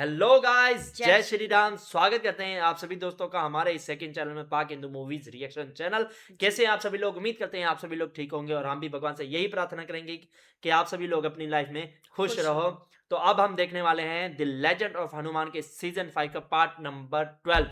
Hello guys, जय श्री राम। स्वागत करते हैं आप सभी दोस्तों का हमारे इस सेकंड चैनल में पाक हिंदू मूवीज रिएक्शन चैनल। कैसे हैं आप सभी लोग? उम्मीद करते हैं आप सभी लोग ठीक होंगे और हम भी भगवान से यही प्रार्थना करेंगे कि आप सभी लोग अपनी लाइफ में खुश रहो। तो अब हम देखने वाले हैं द लेजेंड ऑफ हनुमान के सीजन 5 का पार्ट नंबर 12,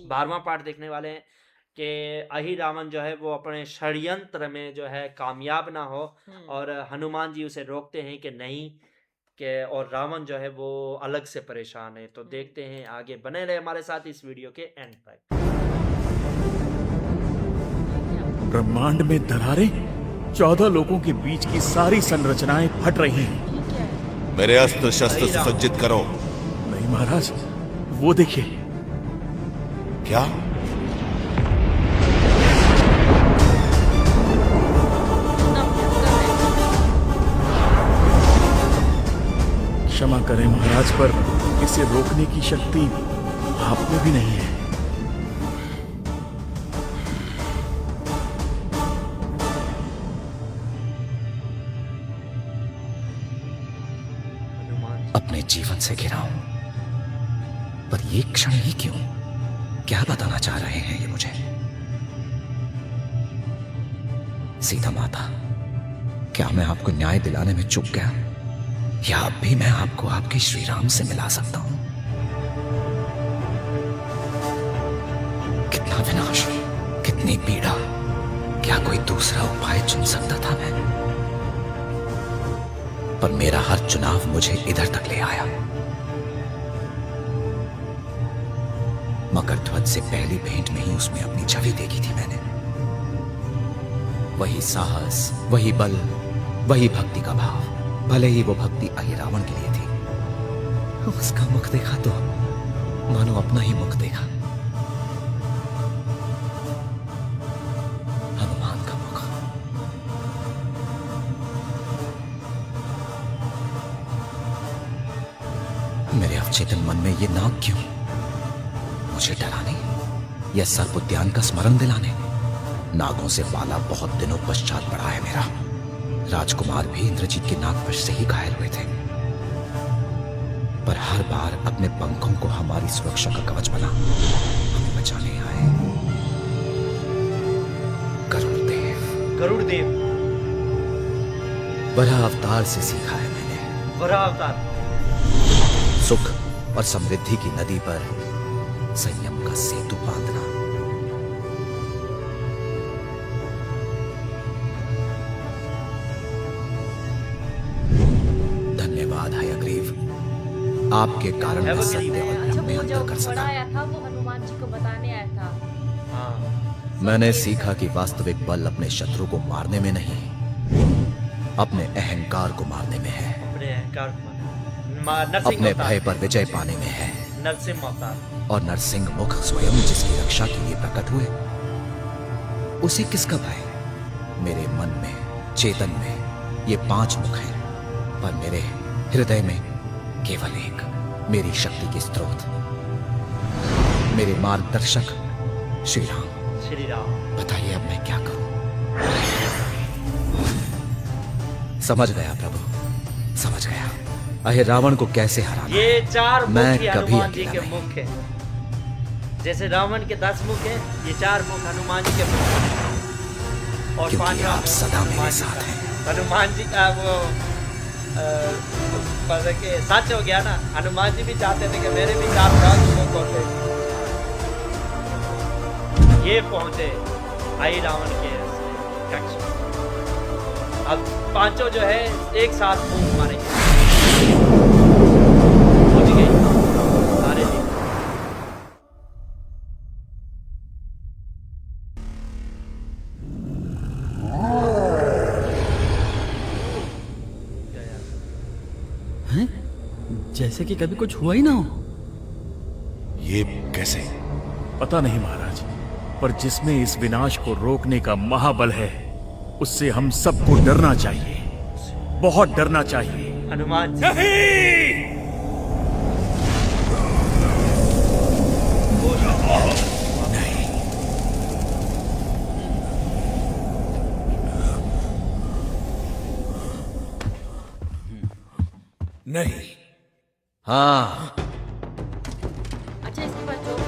12वां पार्ट देखने वाले हैं कि अहि रावण जो है वो अपने षड्यंत्र में जो है कामयाब ना हो और हनुमान जी उसे रोकते हैं कि नहीं के और रावण जो है वो अलग से परेशान है। तो देखते हैं आगे, बने रहे हमारे साथ इस वीडियो के एंड तक। ब्रह्मांड में दरारें, 14 लोगों के बीच की सारी संरचनाएं फट रही हैं। मेरे अस्त्र शस्त्र सुसज्जित करो। नहीं महाराज, वो देखिए। क्या? क्षमा करें महाराज, पर इसे रोकने की शक्ति आप में भी नहीं है। अपने जीवन से घिरा हूं, पर ये क्षण ही क्यों? क्या बताना चाह रहे हैं ये मुझे? सीता माता, क्या मैं आपको न्याय दिलाने में चूक गया, या अब भी मैं आपको आपके श्री राम से मिला सकता हूं? कितना विनाश, कितनी पीड़ा, क्या कोई दूसरा उपाय चुन सकता था मैं? पर मेरा हर चुनाव मुझे इधर तक ले आया। मकर ध्वज से पहली भेंट में ही उसमें अपनी छवि देखी थी मैंने। वही साहस, वही बल, वही भक्ति का भाव। भले ही वो भक्ति अहि रावण के लिए थी। उसका मुख देखा तो मानो अपना ही मुख देखा। हनुमान का मुख। मेरे अवचेतन मन में ये नाग क्यों? मुझे डराने या सर्प उद्यान का स्मरण दिलाने? नागों से पाला बहुत दिनों पश्चात पड़ा है मेरा। राजकुमार भी इंद्रजीत के नागवश से ही घायल हुए थे, पर हर बार अपने पंखों को हमारी सुरक्षा का कवच बना हमें बचाने आए गरुड़देव वराह अवतार से सीखा है मैंने। वराह अवतार। सुख और समृद्धि की नदी पर संयम का सेतु बांधना। धन्यवाद हयग्रीव, आपके कारण मैं सत्य और ब्रह्म में अंतर कर सका। वो हनुमान जी को बताने आया था। मैंने सीखा कि वास्तविक बल अपने शत्रु को मारने में नहीं, अपने अहंकार को मारने में है। अपने अहंकार को अपने भय पर विजय पाने में है। नरसिंह अवतार। और नरसिंह मुख स्वयं जिसकी रक्षा के लिए प्रकट हुए, उसे किसका भय? मेरे मन में, चेतन में ये 5 मुख हैं, पर मेरे हृदय में केवल एक, मेरी शक्ति के स्रोत, मेरे मार्गदर्शक श्री राम। श्री राम। बताइए अब मैं क्या करूं? समझ गया प्रभु, समझ गया। अहे रावण को कैसे हराना। ये 4 मैं मुख ही कभी हनुमान जी के अकेला मुख है। जैसे रावण के 10 मुख हैं, ये 4 मुख हनुमान जी के मुख हैं। और क्योंकि 5वां आप सदा मेरे साथ हैं। हनुमान जी का वो के सच हो गया ना। हनुमान जी भी चाहते थे कि मेरे भी 4 मुख होते। ये पहुंचे अहि रावण के कक्ष। अब 5 जो है एक साथ मुंह मारेंगे। पहुंच गई सारे दिन। हैं? जैसे कि कभी कुछ हुआ ही ना हो। ये कैसे? पता नहीं महाराज, पर जिसमें इस विनाश को रोकने का महाबल है, उससे हम सबको डरना चाहिए, बहुत डरना चाहिए। हनुमान जी। नहीं। हाँ,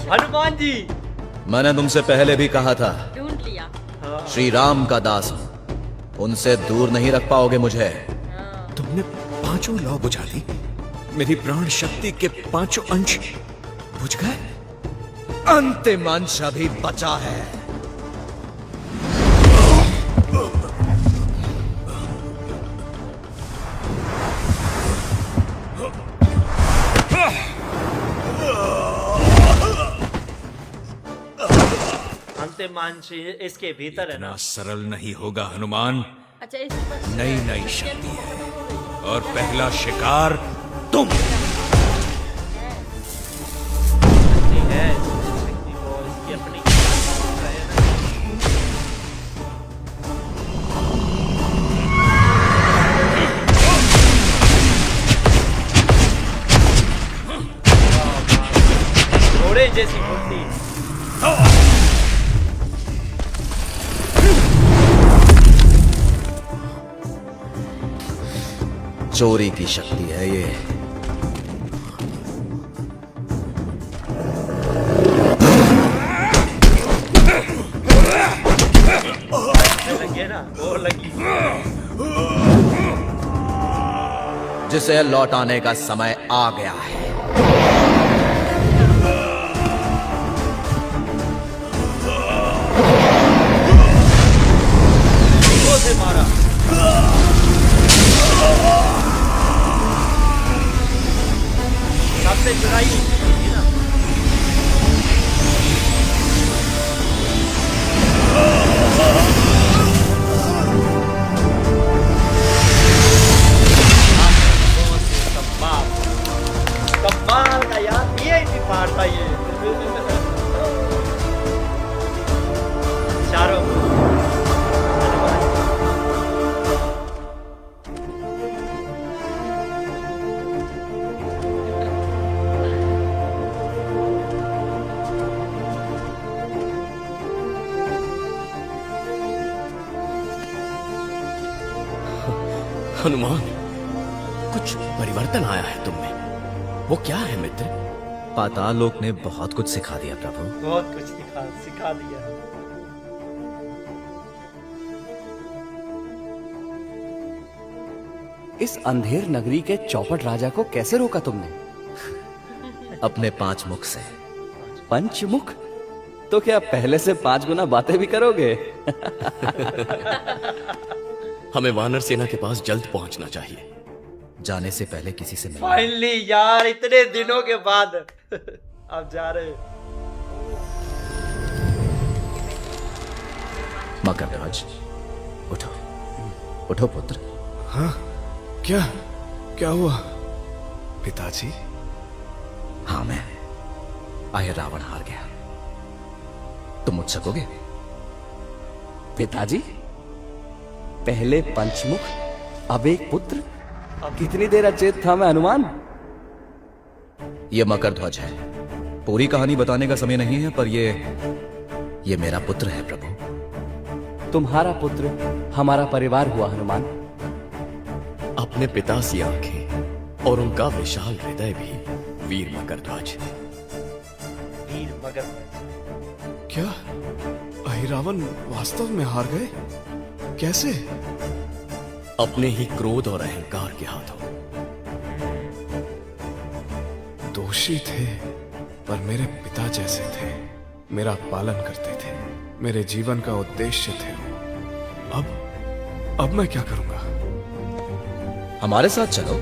हनुमान जी। मैंने तुमसे पहले भी कहा था, ढूंढ लिया। श्री राम का दास हूं, उनसे दूर नहीं रख पाओगे मुझे। तुमने पांचों लौ बुझा दी, मेरी प्राण शक्ति के पांचों अंश बुझ गए। अंतिम अंश अभी बचा है। अंतिम अंश इसके भीतर है ना। इतना सरल नहीं होगा हनुमान। अच्छा इस पर नई नई शक्ति है और पहला शिकार तुम। शक्ति है, शक्ति वो इसकी अपनी है ना। घोड़े जैसी फुर्ती। चोरी की शक्ति है ये। लगे ना, वो लगी। जिसे लौटाने का समय आ गया है। वो से मारा। सबसे चुराई ये ना। कमाल का यार, ये ही फाड़ता ये। चारों हनुमान, कुछ परिवर्तन आया है तुम में। वो क्या है मित्र? पाताल लोक ने बहुत कुछ सिखा दिया प्रभु। बहुत कुछ सिखा दिया। इस अंधेर नगरी के चौपट राजा को कैसे रोका तुमने? अपने 5 मुख से। पंचमुख? तो क्या पहले से 5 गुना बातें भी करोगे? हमें वानर सेना के पास जल्द पहुंचना चाहिए। जाने से पहले किसी से मिलना। फाइनली यार, इतने दिनों के बाद अब जा रहे हैं। मकरध्वज, उठो उठो पुत्र। हाँ, क्या क्या हुआ पिताजी? हाँ, मैं आए रावण हार गया। तुम उठ सकोगे? पिताजी, पहले पंचमुख, अब एक पुत्र। कितनी देर अचेत था मैं हनुमान। ये मकरध्वज है। पूरी कहानी बताने का समय नहीं है, पर ये मेरा पुत्र है प्रभु। तुम्हारा पुत्र हमारा परिवार हुआ हनुमान। अपने पिता सी आंखें और उनका विशाल हृदय भी, वीर मकरध्वज। वीर मगर क्या अहिरावण वास्तव में हार गए? कैसे? अपने ही क्रोध और अहंकार के हाथों। दोषी थे, पर मेरे पिता जैसे थे। मेरा पालन करते थे, मेरे जीवन का उद्देश्य थे। अब मैं क्या करूंगा? हमारे साथ चलो।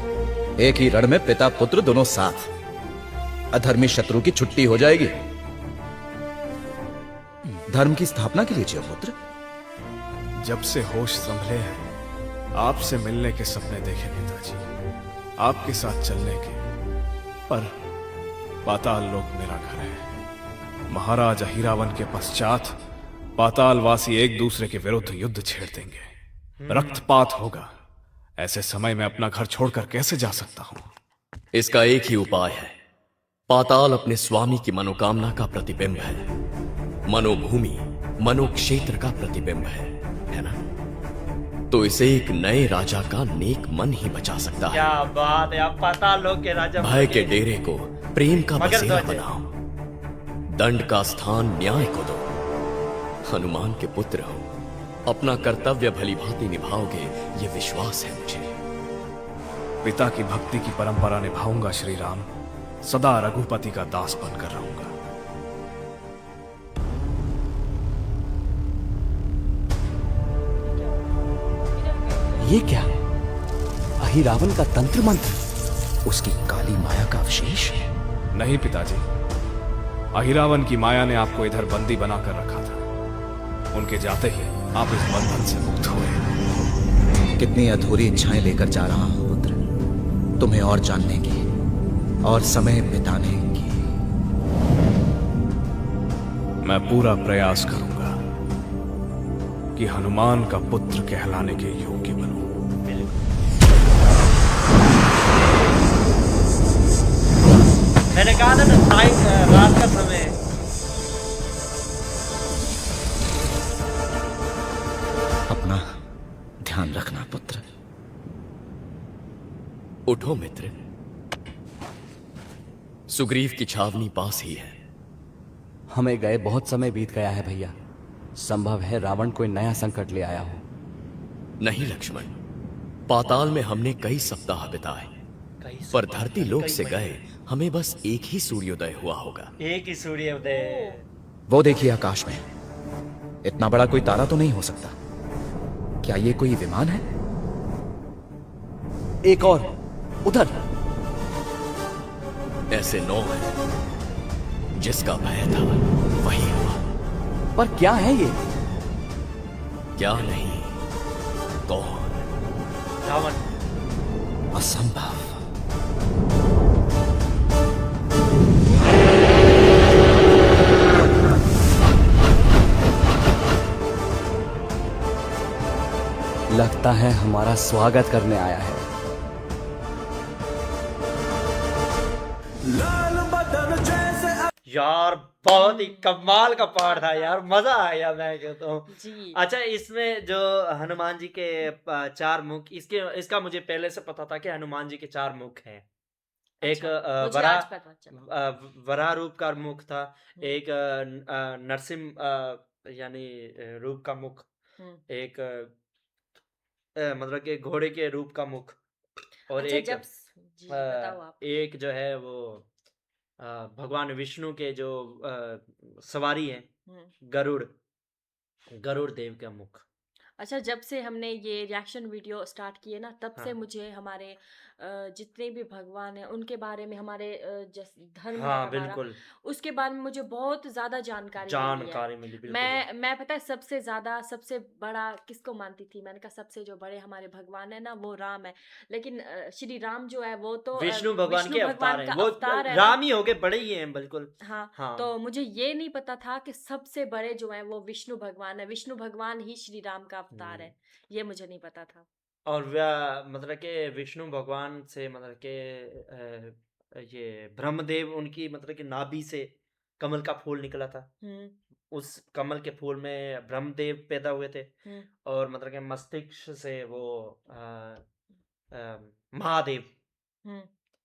एक ही रण में पिता पुत्र दोनों साथ। अधर्मी शत्रु की छुट्टी हो जाएगी। धर्म की स्थापना के लिए जियो पुत्र। जब से होश संभले हैं, आपसे मिलने के सपने देखे पिताजी, आपके साथ चलने के। पर पाताल लोक मेरा घर है। महाराज अहिरावण के पश्चात पातालवासी एक दूसरे के विरुद्ध युद्ध छेड़ देंगे। रक्तपात होगा। ऐसे समय में अपना घर छोड़कर कैसे जा सकता हूं? इसका एक ही उपाय है। पाताल अपने स्वामी की मनोकामना का प्रतिबिंब है। मनोभूमि मनोक्षेत्र का प्रतिबिंब है ना? तो इसे एक नए राजा का नेक मन ही बचा सकता है। क्या बात है। आप पाताल लोक के राजा भय के डेरे को प्रेम का मगर बसेरा ध्वज है। बनाओ। दंड का स्थान न्याय को दो। हनुमान के पुत्र हो, अपना कर्तव्य भली भांति निभाओगे, ये विश्वास है मुझे। पिता की भक्ति की परंपरा निभाऊंगा श्री राम, सदा रघुपति का दास बनकर रहूंगा। ये क्या? अहिरावण का तंत्र मंत्र? उसकी काली माया का अवशेष? नहीं पिताजी, अहिरावण की माया ने आपको इधर बंदी बनाकर रखा था। उनके जाते ही आप इस बंधन से मुक्त हुए। कितनी अधूरी इच्छाएं लेकर जा रहा हूं पुत्र, तुम्हें और जानने की और समय बिताने की। मैं पूरा प्रयास करूंगा कि हनुमान का पुत्र कहलाने के योग्य बनूं। मैंने कहा था ना रात का समय है। अपना ध्यान रखना पुत्र। उठो मित्र, सुग्रीव की छावनी पास ही है। हमें गए बहुत समय बीत गया है भैया। संभव है रावण कोई नया संकट ले आया हो। नहीं लक्ष्मण, पाताल में हमने कई सप्ताह बिताए, पर धरती लोक से गए हमें बस एक ही सूर्योदय हुआ होगा। एक ही सूर्योदय। वो देखिए आकाश में, इतना बड़ा कोई तारा तो नहीं हो सकता। क्या ये कोई विमान है? एक और उधर। ऐसे 9 हैं, जिसका भय था वही हुआ। पर क्या है ये? क्या नहीं, कौन? रावण। असंभव। लगता है हमारा स्वागत करने आया है। यार बहुत ही कमाल का पाठ था यार, मजा आ गया मैं कहता हूँ। जी। अच्छा, इसमें जो हनुमान जी के 4 मुख, इसका मुझे पहले से पता था कि हनुमान जी के 4 मुख हैं। एक अच्छा, मुझे आज पता चला। वराह रूप का मुख था, एक हम्म, नरसिंह यानी रूप का मुख, हम्म। एक मतलब कि घोड़े के रूप का मुख, और अच्छा, एक जी बताओ आप। एक जो है वो भगवान विष्णु के जो सवारी है, हम्म। गरुड़, गरुड़ देव का मुख। अच्छा, जब से हमने ये रिएक्शन वीडियो स्टार्ट किए ना, तब से हाँ मुझे हमारे जितने भी भगवान हैं उनके बारे में, हमारे धर्म है हाँ हमारा, बिल्कुल, उसके बारे में मुझे बहुत ज़्यादा जानकारी मिली है। जानकारी मिली बिल्कुल। मैं पता है सबसे ज़्यादा, सबसे बड़ा किसको मानती थी? मैंने कहा सबसे जो बड़े हमारे भगवान है ना, वो राम है। लेकिन श्री राम जो है वो तो विष्णु भगवान विष्णु के अवतार भगवान हैं का वो, अवतार है ना। राम ही हो गए, बड़े ही हैं बिल्कुल। हाँ, हाँ तो मुझे ये नहीं पता था कि सबसे बड़े जो हैं वो विष्णु भगवान है। विष्णु भगवान ही श्री राम का अवतार है, ये मुझे नहीं पता था। और मतलब के विष्णु भगवान से मतलब के ये ब्रह्मदेव, उनकी मतलब कि नाभि से कमल का फूल निकला था। हम्म, उस कमल के फूल में ब्रह्मदेव पैदा हुए थे, हम्म, और मतलब के मस्तिष्क से वो महादेव, हम्म।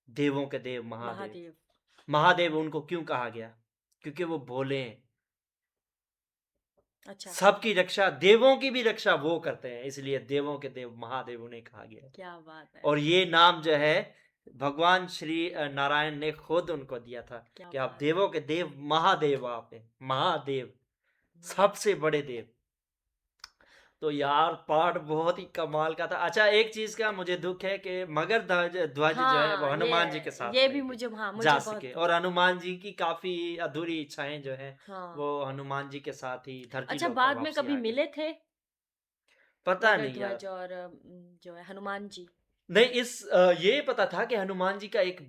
देवों के देव महादेव। महादेव। महादेव उनको क्यों कहा गया? क्योंकि वो भोले हैं। अच्छा, सबकी रक्षा, देवों की भी रक्षा वो करते हैं, इसलिए देवों के देव महादेव उन्हें कहा गया। क्या बात है, और ये नाम जो है भगवान श्री नारायण ने खुद उनको दिया था क्या कि आप बात देवों के देव महादेव, आप हैं महादेव, सबसे बड़े देव। तो यार पाठ बहुत ही कमाल का था। अच्छा, एक चीज का मुझे दुख है कि मगर ध्वज जो है वो हाँ, हनुमान जी के साथ ये नहीं भी थे, मुझे, हाँ, मुझे जा बहुत सके, दुख और है। हनुमान जी की काफी अधूरी इच्छाएं जो है हाँ। वो हनुमान जी के साथ ही धरती अच्छा, लोक पर बाद में वापसी कभी आ गई। मिले थे पता मगर नहीं यार। ध्वज और जो है हनुमान जी? नहीं, ये पता था कि हनुमान जी का एक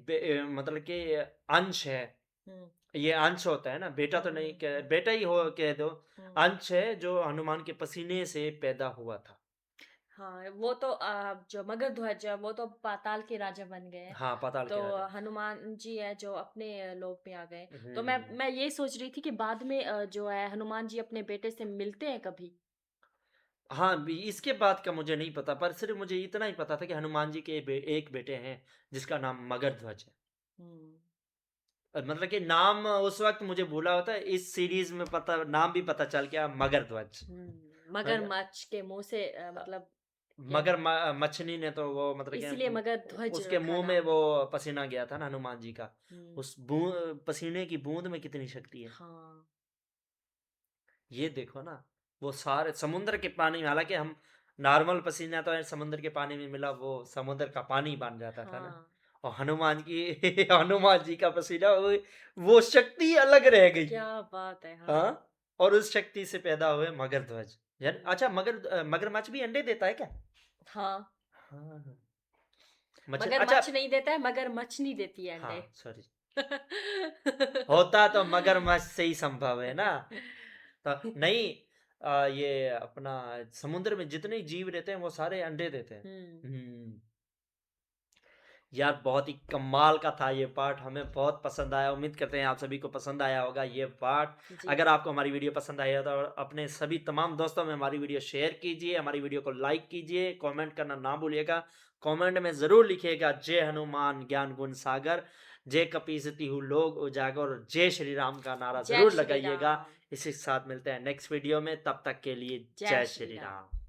मतलब कि अंश है। हम्म, ये अंश होता है ना, बेटा तो नहीं, बेटा ही हो कह दो, हम्म। अंश है जो हनुमान के पसीने से पैदा हुआ था। हाँ, वो तो जो मगध ध्वज है वो तो पाताल के राजा बन गए हैं। हाँ, पाताल तो के राजा। हनुमान जी है जो अपने लोक में आ गए। तो मैं हम्म। मैं ये सोच रही थी कि बाद में जो है हनुमान जी अपने बेटे से मिलते हैं कभी? हाँ, इसके बाद का मुझे नहीं पता, पर सिर्फ मुझे इतना ही पता था कि हनुमान जी के एक बेटे हैं जिसका नाम मगध ध्वज है। हम्म। मतलब कि नाम उस वक्त मुझे भूला होता है, इस सीरीज में पता नाम भी पता चल गया, मगरध्वज। मगरमच्छ के मुंह से मतलब मगर मछली ने तो वो मतलब इसीलिए कि मगरध्वज उसके रखा मुंह में नाम। वो पसीना गया था ना हनुमान जी का। हम्म, उस पसीने की बूंद में कितनी शक्ति है, हाँ ये देखो ना। वो सारे समुद्र के पानी में, हालांकि हम नॉर्मल पसीना तो समुद्र के पानी में मिला, वो समुद्र का पानी बन जाता था ना। हाँ और हनुमान की हनुमान जी का पसीना, वो शक्ति अलग रह गई। क्या बात है। हाँ हाँ, और उस शक्ति से पैदा हुए मगरध्वज। यानी अच्छा, मगरमच्छ भी अंडे देता है क्या? हाँ हाँ, अच्छा, मगरमच्छ नहीं देता है, मगरमच्छ नहीं देती है हाँ अंडे। सॉरी, होता तो मगरमच्छ से ही संभव है ना। तो नहीं, ये अपना समुद्र में जितने जीव रहते हैं वो सारे अंडे देते हैं। हम्म। यार बहुत ही कमाल का था ये पार्ट, हमें बहुत पसंद आया, उम्मीद करते हैं आप सभी को पसंद आया होगा ये पार्ट। जी अगर आपको हमारी वीडियो पसंद आई हो तो अपने सभी तमाम दोस्तों में हमारी वीडियो शेयर कीजिए, हमारी वीडियो को लाइक कीजिए, कमेंट करना ना भूलिएगा। कमेंट में ज़रूर लिखिएगा जय हनुमान ज्ञान गुण सागर, जय कपीसती हूँ लोग उजागर, और जय श्री राम का नारा जय ज़रूर श्री लगाइएगा। राम। इसी के साथ मिलते हैं नेक्स्ट वीडियो में, तब तक के लिए जय जय श्री श्री राम। राम।